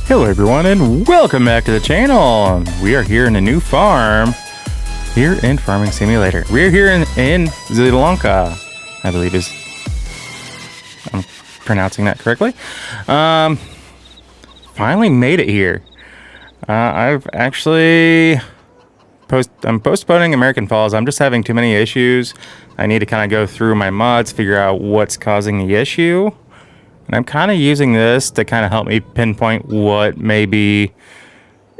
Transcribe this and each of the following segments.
Hello everyone and welcome back to the channel. We are here in a new farm here in Farming Simulator. We're here in Zielonka, I believe I'm pronouncing that correctly. Finally made it here. I've actually I'm postponing American Falls. I'm just having too many issues. I need to kind of go through my mods, figure out what's causing the issue. And I'm kind of using this to kind of help me pinpoint what may be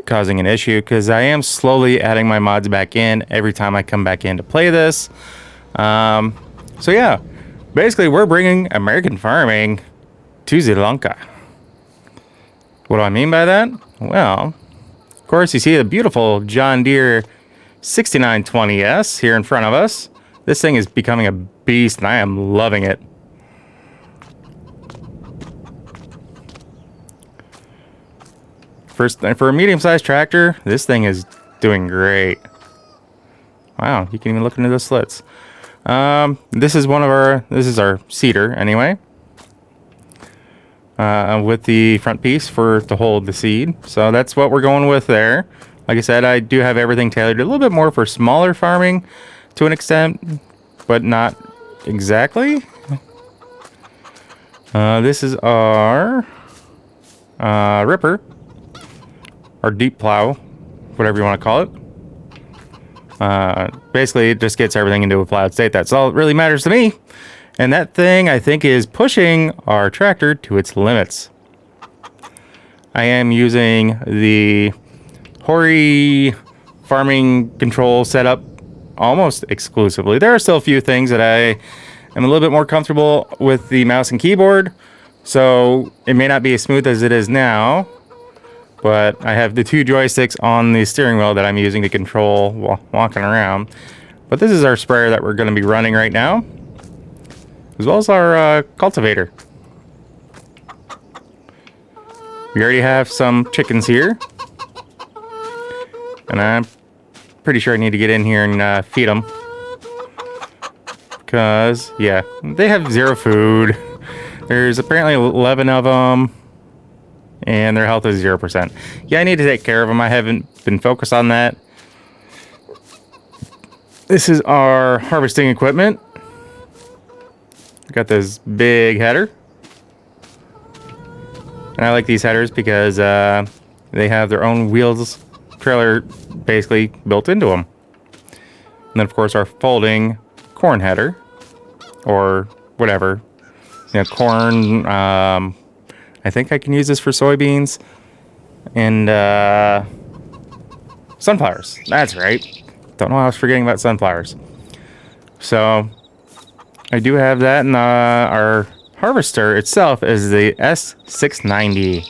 causing an issue, because I am slowly adding my mods back in every time I come back in to play this. So yeah, basically we're bringing American farming to Zielonka. What do I mean by that? Well, of course you see the beautiful John Deere 6920S here in front of us. This thing is becoming a beast and I am loving it. For a medium-sized tractor, this thing is doing great. Wow, you can even look into the slits. This is our seeder anyway. With the front piece to hold the seed. So that's what we're going with there. Like I said, I do have everything tailored a little bit more for smaller farming to an extent, but not exactly. This is our ripper. Or deep plow, whatever you want to call it. Basically, it just gets everything into a plowed state. That's all that really matters to me. And that thing, I think, is pushing our tractor to its limits. I am using the Hori farming control setup almost exclusively. There are still a few things that I am a little bit more comfortable with the mouse and keyboard. So it may not be as smooth as it is now. But I have the two joysticks on the steering wheel that I'm using to control while walking around. But this is our sprayer that we're going to be running right now, as well as our cultivator. We already have some chickens here. And I'm pretty sure I need to get in here and feed them. Because, yeah, they have zero food. There's apparently 11 of them. And their health is 0%. Yeah, I need to take care of them. I haven't been focused on that. This is our harvesting equipment. Got this big header. And I like these headers because they have their own wheels trailer basically built into them. And then, of course, our folding corn header. Or whatever. You know, corn... I think I can use this for soybeans and sunflowers. That's right. Don't know why I was forgetting about sunflowers. So I do have that, and our harvester itself is the S690.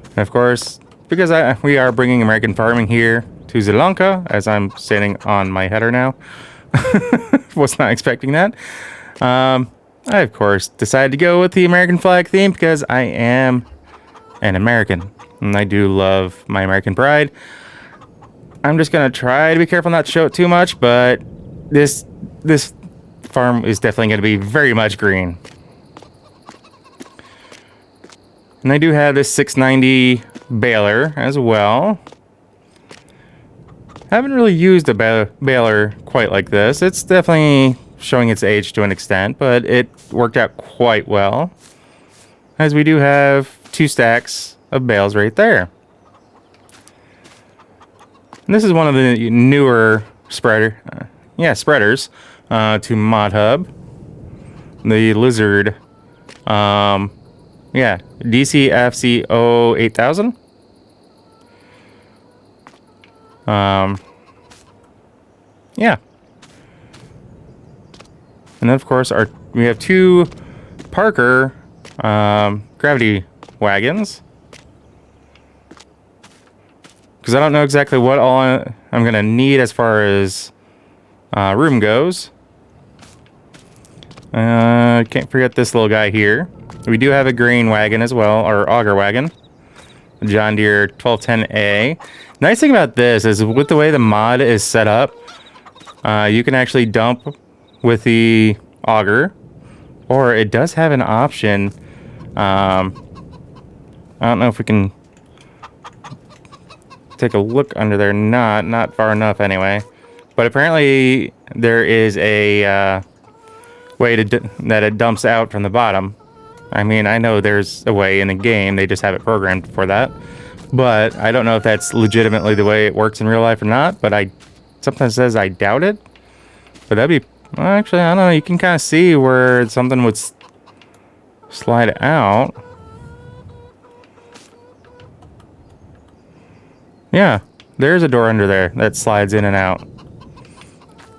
And of course, because we are bringing American farming here to Zielonka, as I'm standing on my header now. Was not expecting that. I, of course, decided to go with the American flag theme because I am an American. And I do love my American pride. I'm just going to try to be careful not to show it too much, but this farm is definitely going to be very much green. And I do have this 690 baler as well. Haven't really used a baler quite like this. It's definitely showing its age to an extent, but it worked out quite well, as we do have 2 stacks of bales right there. And this is one of the newer spreaders to Mod Hub, the Lizard, DCFC 8000. Yeah. And then, of course, we have 2 Parker gravity wagons. Because I don't know exactly what all I'm going to need as far as room goes. Can't forget this little guy here. We do have a grain wagon as well, or auger wagon. John Deere 1210A. Nice thing about this is with the way the mod is set up, you can actually dump with the auger, or it does have an option I don't know if we can take a look under there. Not far enough anyway. But apparently there is a way that it dumps out from the bottom. I mean, I know there's a way in the game. They just have it programmed for that. But I don't know if that's legitimately the way it works in real life or not. But something says I doubt it. But that'd be... Well, actually, I don't know. You can kind of see where something would slide out. Yeah, there's a door under there that slides in and out.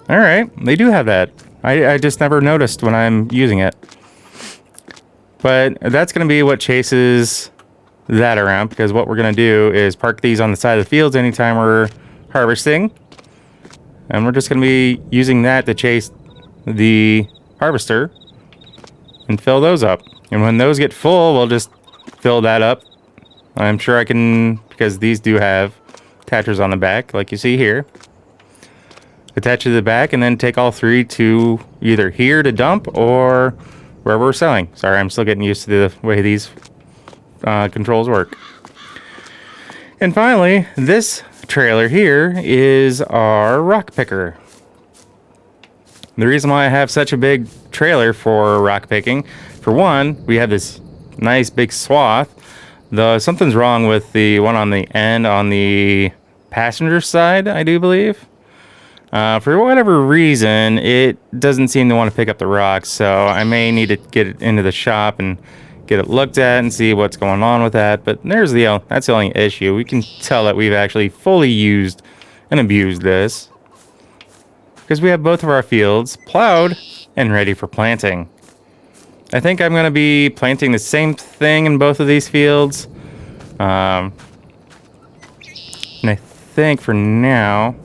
Alright, they do have that. I just never noticed when I'm using it. But that's going to be what chases that around, because what we're going to do is park these on the side of the fields anytime we're harvesting. And we're just going to be using that to chase the harvester and fill those up. And when those get full, we'll just fill that up. I'm sure I can, because these do have attachers on the back, like you see here. Attach to the back and then take all three to either here to dump or wherever we're selling. Sorry, I'm still getting used to the way these controls work. And finally, this trailer here is our rock picker. The reason why I have such a big trailer for rock picking, for one, we have this nice big swath. Something's wrong with the one on the end on the passenger side, I do believe. For whatever reason, it doesn't seem to want to pick up the rocks, so I may need to get it into the shop and get it looked at and see what's going on with that. But that's the only issue. We can tell that we've actually fully used and abused this, because we have both of our fields plowed and ready for planting. I think I'm going to be planting the same thing in both of these fields. And I think for now...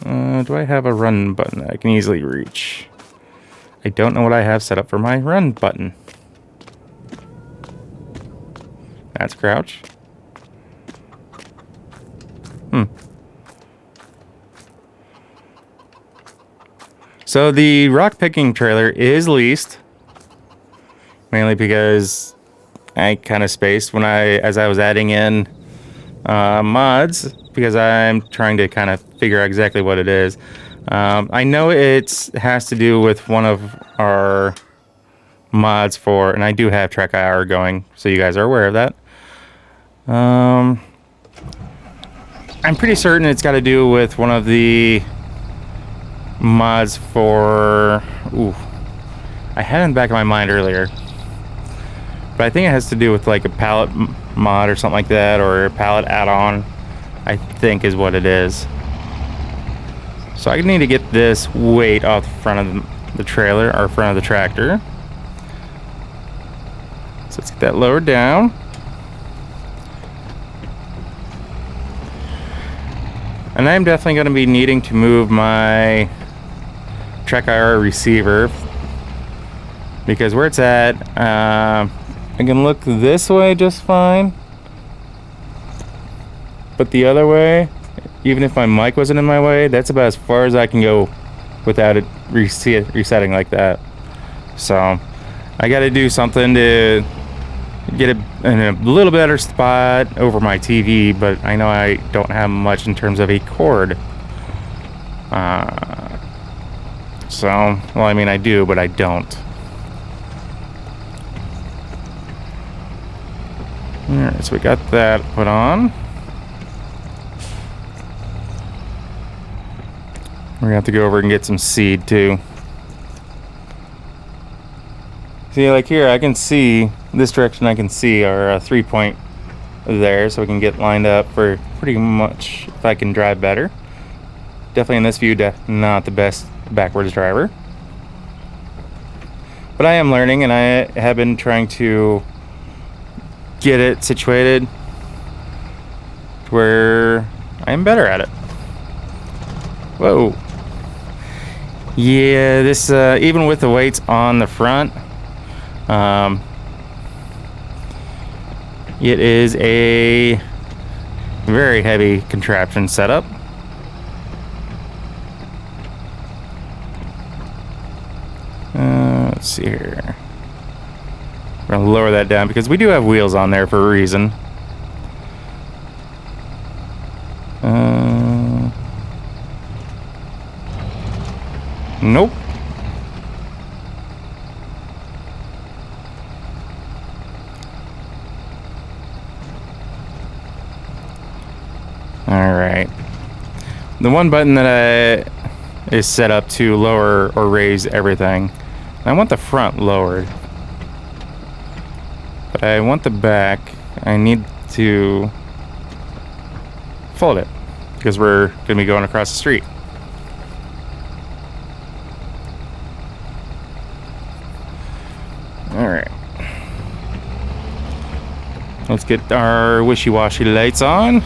do I have a run button that I can easily reach? I don't know what I have set up for my run button. That's crouch. So the rock picking trailer is leased, mainly because I kind of spaced as I was adding in mods, because I'm trying to kind of figure out exactly what it is. I know it has to do with one of our mods and I do have Track IR going, so you guys are aware of that. I'm pretty certain it's got to do with one of the mods for... I had it in the back of my mind earlier. But I think it has to do with like a pallet mod or something like that, or a pallet add-on, I think is what it is. So I need to get this weight off the front of the trailer, or front of the tractor. So let's get that lowered down. And I'm definitely going to be needing to move my Track IR receiver, because where it's at, I can look this way just fine, but the other way, even if my mic wasn't in my way, that's about as far as I can go without it resetting like that. So I got to do something to get it in a little better spot over my TV, but I know I don't have much in terms of a cord. Well, I mean, I do, but I don't. Alright, so we got that put on. We're gonna have to go over and get some seed too. See, like here, I can see this direction. I can see our 3-point there, so we can get lined up for pretty much if I can drive better. Definitely in this view, not the best backwards driver, but I am learning, and I have been trying to get it situated where I am better at it. Whoa. Yeah, this even with the weights on the front, it is a very heavy contraption setup. Let's see here. We're gonna lower that down because we do have wheels on there for a reason. Nope. Alright. The one button that is set up to lower or raise everything. I want the front lowered. But I want the back. I need to fold it because we're going to be going across the street. Alright. Let's get our wishy-washy lights on.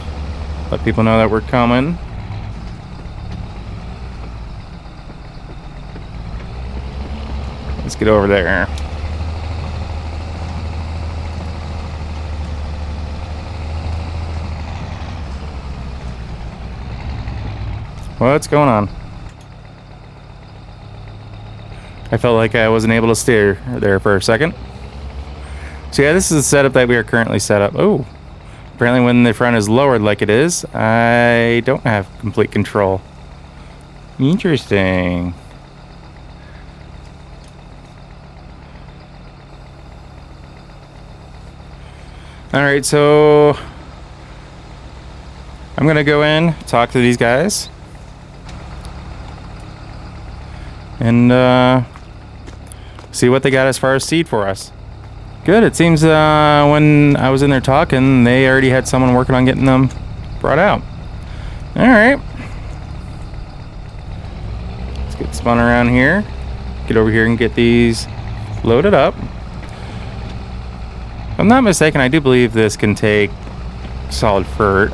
Let people know that we're coming. Let's get over there. What's going on? I felt like I wasn't able to steer there for a second. So yeah, this is the setup that we are currently set up. Oh, apparently when the front is lowered like it is, I don't have complete control. Interesting. Alright, so I'm gonna go in, talk to these guys, and see what they got as far as seed for us. Good. It seems when I was in there talking, they already had someone working on getting them brought out. Alright. Let's get spun around here. Get over here and get these loaded up. If I'm not mistaken, I do believe this can take solid fert.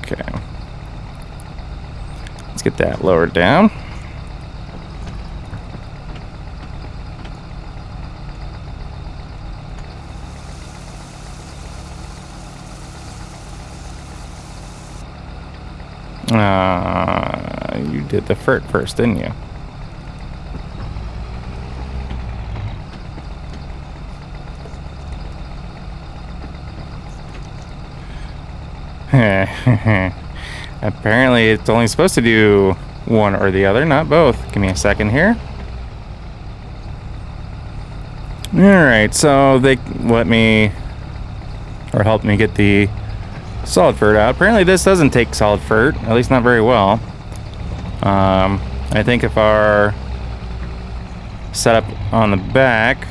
Okay. Let's get that lowered down. You did the fert first, didn't you? Apparently it's only supposed to do one or the other, not both. Give me a second here. Alright, so they let me, or helped me get the solid fert out. Apparently this doesn't take solid fert, at least not very well. I think if our setup on the back,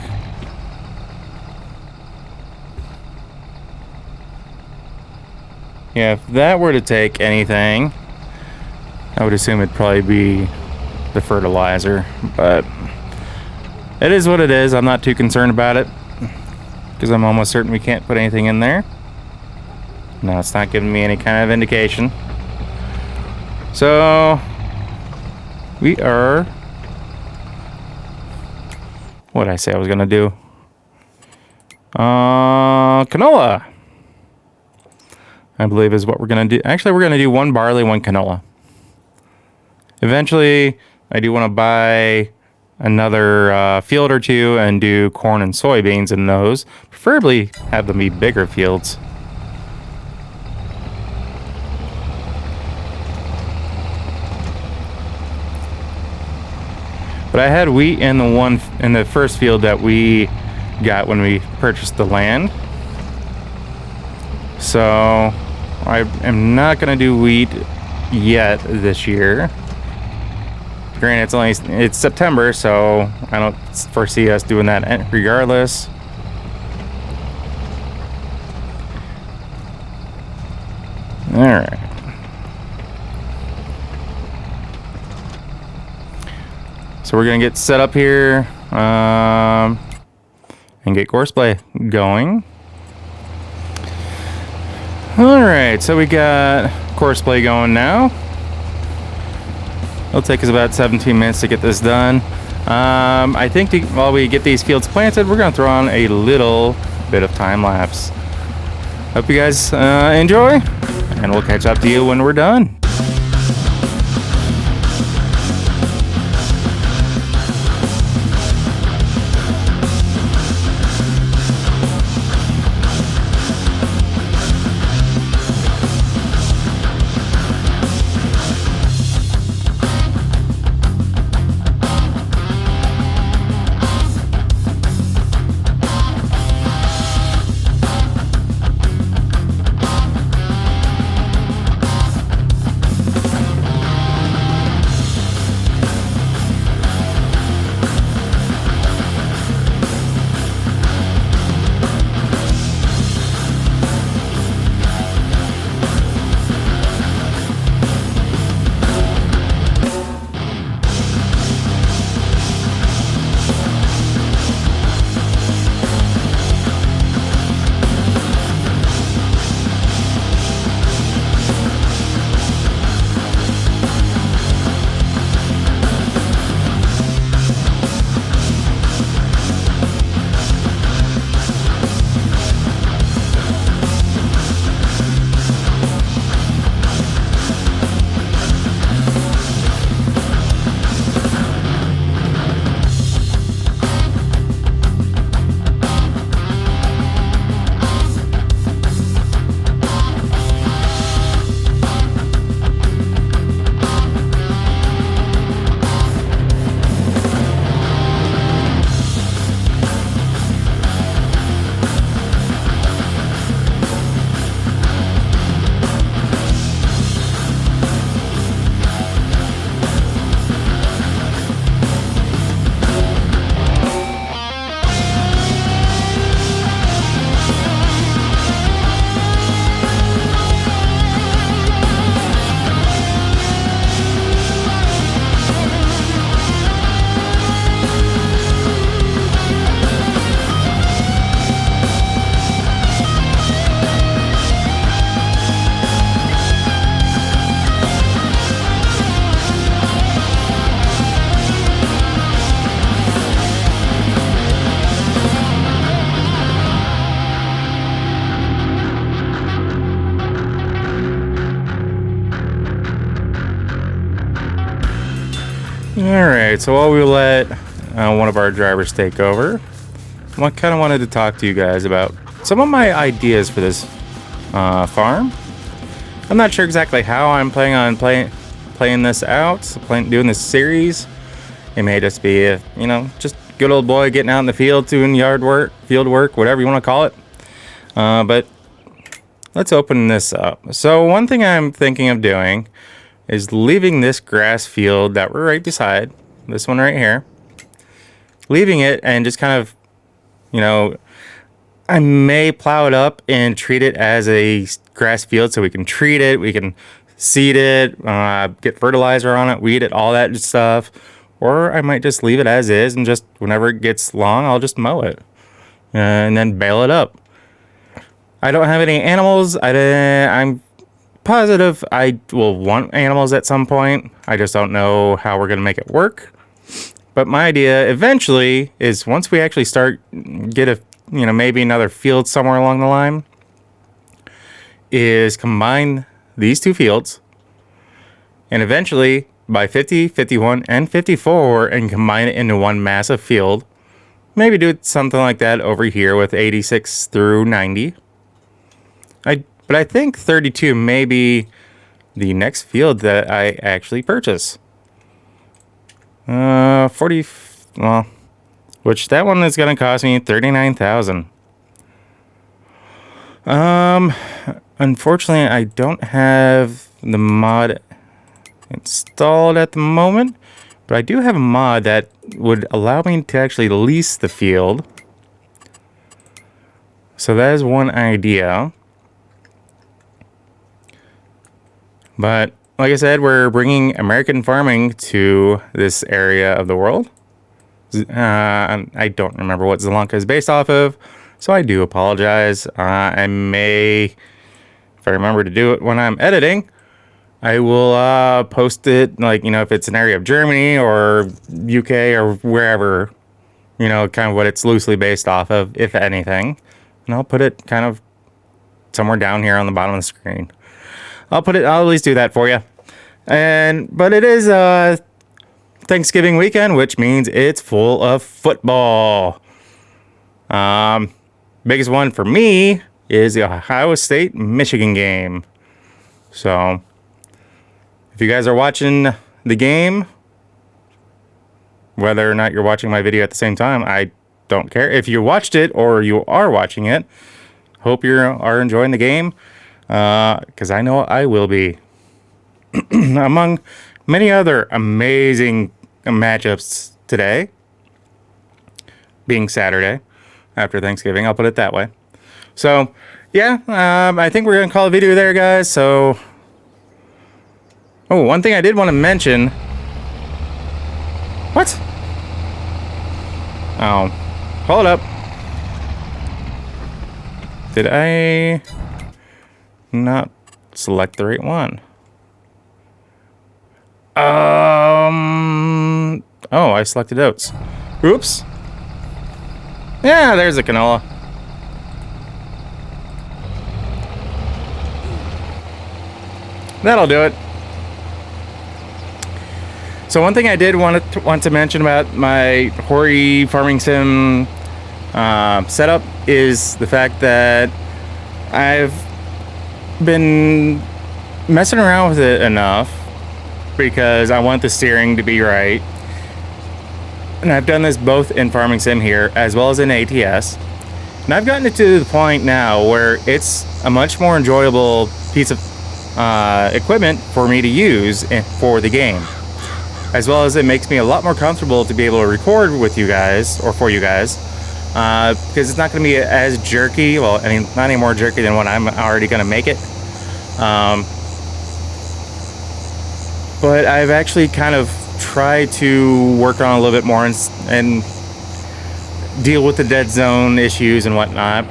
yeah, if that were to take anything, I would assume it'd probably be the fertilizer, but it is what it is. I'm not too concerned about it because I'm almost certain we can't put anything in there. No, it's not giving me any kind of indication. So we are, what did I say I was gonna do? Canola, I believe, is what we're gonna do. Actually, we're gonna do one barley, one canola. Eventually, I do want to buy another field or two and do corn and soybeans in those. Preferably have them be bigger fields. But I had wheat in the first field that we got when we purchased the land. So I am not going to do wheat yet this year. Granted, it's September, so I don't foresee us doing that regardless. All right. So we're gonna get set up here and get courseplay going. All right, so we got courseplay going now. It'll take us about 17 minutes to get this done. I think while we get these fields planted, we're gonna throw on a little bit of time lapse. Hope you guys enjoy, and we'll catch up to you when we're done. Alright, so while we let one of our drivers take over, I kind of wanted to talk to you guys about some of my ideas for this farm. I'm not sure exactly how I'm planning on playing this out, doing this series. It may just be, just good old boy getting out in the field, doing field work, whatever you want to call it. But let's open this up. So one thing I'm thinking of doing is leaving this grass field that we're right beside, this one right here, leaving it and just kind of, I may plow it up and treat it as a grass field so we can treat it, we can seed it, get fertilizer on it, weed it, all that stuff. Or I might just leave it as is and just whenever it gets long, I'll just mow it and then bale it up. I don't have any animals. I'm positive I will want animals at some point. I just don't know how we're going to make it work. But my idea eventually is once we actually get maybe another field somewhere along the line, is combine these two fields and eventually by 50, 51, and 54 and combine it into one massive field. Maybe do something like that over here with 86 through 90. But I think 32 may be the next field that I actually purchase. 40, well, which that one is going to cost me $39,000. Unfortunately, I don't have the mod installed at the moment, but I do have a mod that would allow me to actually lease the field. So that is one idea. But like I said, we're bringing American farming to this area of the world. I don't remember what Zielonka is based off of, so I do apologize. I may, if I remember to do it when I'm editing, I will post it, if it's an area of Germany or UK or wherever, kind of what it's loosely based off of, if anything. And I'll put it kind of somewhere down here on the bottom of the screen. I'll at least do that for you. But it is Thanksgiving weekend, which means it's full of football. Biggest one for me is the Ohio State-Michigan game. So if you guys are watching the game, whether or not you're watching my video at the same time, I don't care. If you watched it or you are watching it, hope you are enjoying the game. Because I know I will be. Among many other amazing matchups today, being Saturday after Thanksgiving, I'll put it that way. So, yeah, I think we're going to call a video there, guys. So, one thing I did want to mention. What? Oh, hold up. Did I not select the right one? Oh, I selected oats. Oops. Yeah, there's a canola. That'll do it. So one thing I did want to mention about my Hori farming sim setup is the fact that I've been messing around with it enough because I want the steering to be right. And I've done this both in farming sim here as well as in ATS. And I've gotten it to the point now where it's a much more enjoyable piece of equipment for me to use for the game. As well as it makes me a lot more comfortable to be able to record with you guys, or for you guys, because it's not going to be as jerky. Well, I mean, not any more jerky than what I'm already going to make it. But I've actually kind of tried to work on a little bit more and deal with the dead zone issues and whatnot.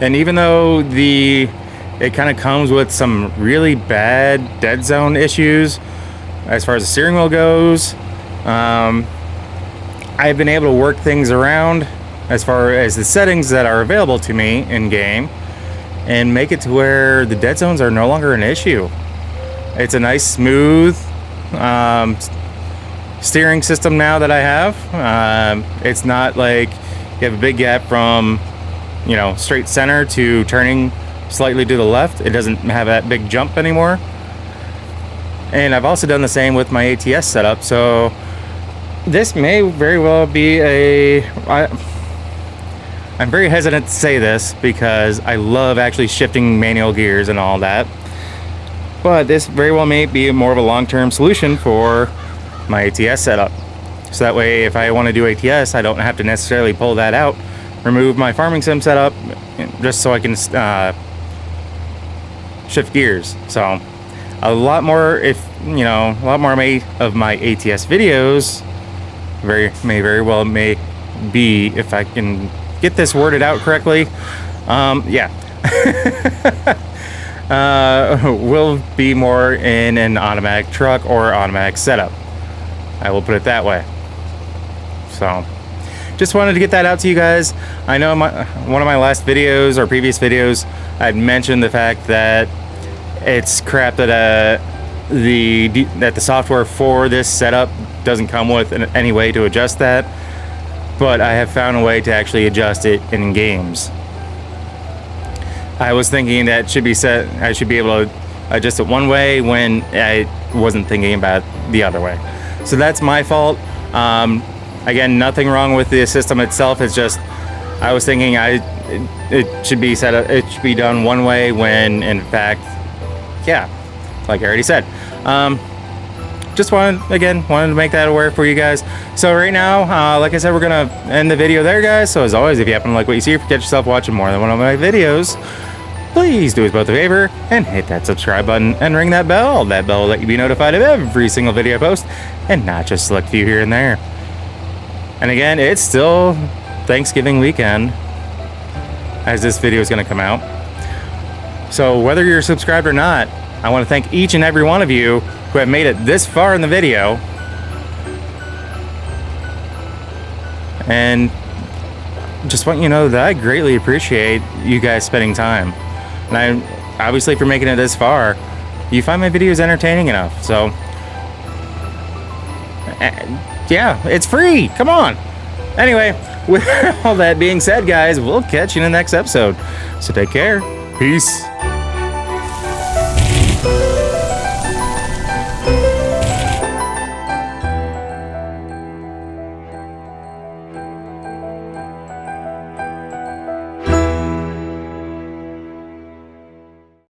And even though it kind of comes with some really bad dead zone issues as far as the steering wheel goes, I've been able to work things around as far as the settings that are available to me in game and make it to where the dead zones are no longer an issue. It's a nice smooth steering system now that I have. It's not like you have a big gap from, you know, straight center to turning slightly to the left. It doesn't have that big jump anymore. And I've also done the same with my ATS setup, so this may very well be I'm very hesitant to say this because I love actually shifting manual gears and all that, but this very well may be more of a long-term solution for my ATS setup. So that way, if I want to do ATS, I don't have to necessarily pull that out, remove my farming sim setup, just so I can shift gears. So a lot more, a lot more of my ATS videos may very well be, if I can get this worded out correctly, will be more in an automatic truck or automatic setup. I will put it that way. So just wanted to get that out to you guys. I know one of my last videos or previous videos, I'd mentioned the fact that it's crap that the software for this setup doesn't come with any way to adjust that, but I have found a way to actually adjust it in games. I was thinking that I should be able to adjust it one way when I wasn't thinking about the other way. So that's my fault. Again, nothing wrong with the system itself. It's just I was thinking it should be set up. It should be done one way when, in fact, yeah, like I already said. Just wanted to make that aware for you guys. So right now, like I said, we're gonna end the video there, guys. So as always, if you happen to like what you see, if you catch yourself watching more than one of my videos, please do us both a favor and hit that subscribe button and ring that bell. That bell will let you be notified of every single video I post, and not just a select few here and there. And again, it's still Thanksgiving weekend as this video is going to come out. So whether you're subscribed or not, I want to thank each and every one of you who have made it this far in the video. And just want you to know that I greatly appreciate you guys spending time. And I obviously, for making it this far, you find my videos entertaining enough. So yeah, it's free. Come on. Anyway, with all that being said, guys, we'll catch you in the next episode. So take care. Peace.